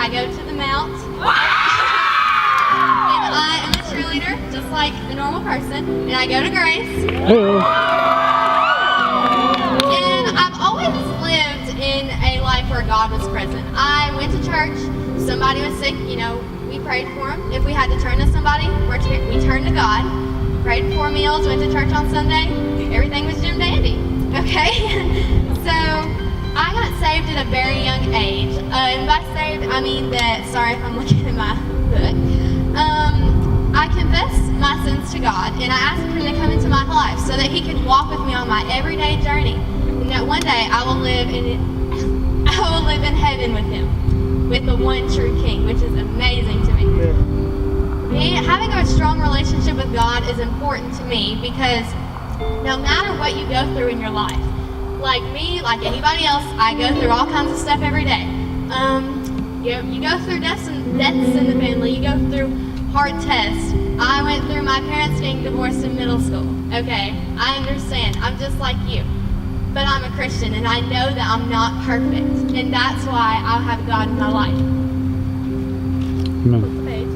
I go to the Mount. And I am a cheerleader, just like a normal person. And I go to Grace. And I've always lived in a life where God was present. I went to church. Somebody was sick, we prayed for them. If we had to turn to somebody, we turned to God. Prayed 4 meals, went to church on Sunday. Everything was Jim Dandy. Okay? So I got saved at a very young age. And by saved, I mean that, sorry if I'm looking at my book. I confessed my sins to God, and I asked Him to come into my life so that He could walk with me on my everyday journey, and that one day I will live in heaven with Him, with the one true King, which is amazing to me. Having a strong relationship with God is important to me because no matter what you go through in your life, like me, like anybody else, I go through all kinds of stuff every day. You go through deaths in the family. You go through hard tests. I went through my parents getting divorced in middle school. Okay, I understand. I'm just like you. But I'm a Christian, and I know that I'm not perfect. And that's why I have God in my life. Flip the page.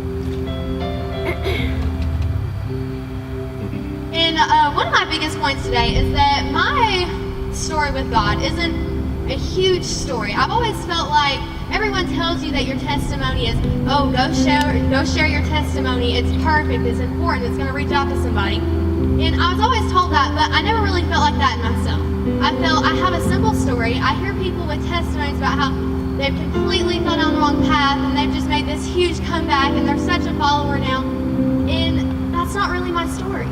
And one of my biggest points today is that my story with God isn't a huge story. I've always felt like everyone tells you that your testimony is, oh, go share your testimony. It's perfect. It's important. It's going to reach out to somebody. And I was always told that, but I never really felt like that in myself. I felt I have a simple story. I hear people with testimonies about how they've completely fell down the wrong path and they've just made this huge comeback and they're such a follower now. And that's not really my story.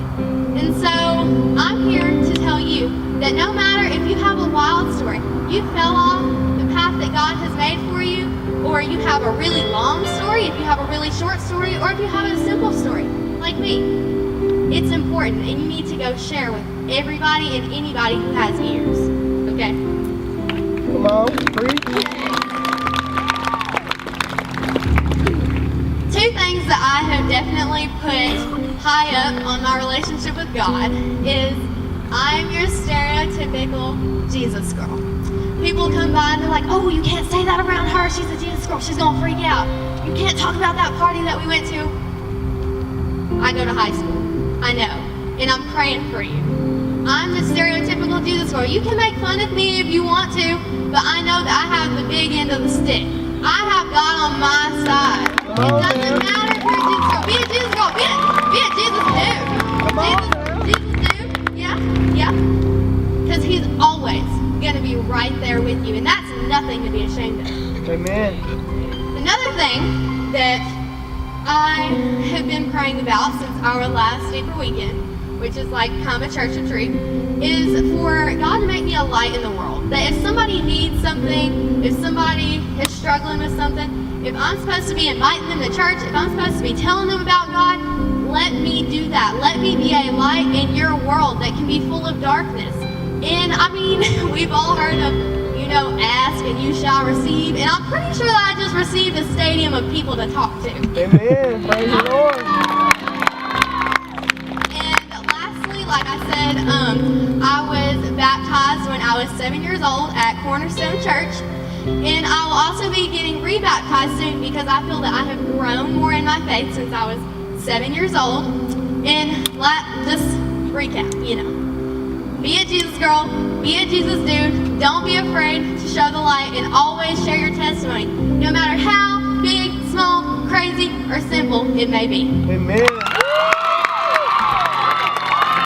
And so I'm here to tell you that no matter if you have a wild story, you fell off the path that God has made for you, or you have a really long story, if you have a really short story, or if you have a simple story, like me, it's important and you need to go share with everybody and anybody who has ears. Okay? Come on, preach. 2 things that I have definitely put high up on my relationship with God is I'm your stereotypical Jesus girl. People come by and they're like, oh, you can't say that around her. She's a Jesus girl. She's going to freak out. You can't talk about that party that we went to. I go to high school. I know. And I'm praying for you. I'm the stereotypical Jesus girl. You can make fun of me if you want to, but I know that I have the big end of the stick. I have God on my side. It doesn't matter if you're a Jesus girl. Be a Jesus girl. Be a Jesus dude. Jesus dude. Yeah. Because He's always going to be right there with you, and that's nothing to be ashamed of. Amen. Another thing that I have been praying about since our last Deeper Weekend, which is like kind of a church retreat, is for God to make me a light in the world. That if somebody needs something, if somebody is struggling with something, if I'm supposed to be inviting them to church, if I'm supposed to be telling them about God, let me do that. Let me be a light in your world that can be full of darkness. And I mean, we've all heard of, ask and you shall receive. And I'm pretty sure that I just received a stadium of people to talk to. Amen. Praise the Lord. And lastly, like I said, I was baptized when I was 7 years old at Cornerstone Church. And I will also be getting rebaptized soon because I feel that I have grown more in my faith since I was 7 years old. And just recap, Be a Jesus girl, be a Jesus dude, don't be afraid to show the light, and always share your testimony, no matter how big, small, crazy, or simple it may be. Amen.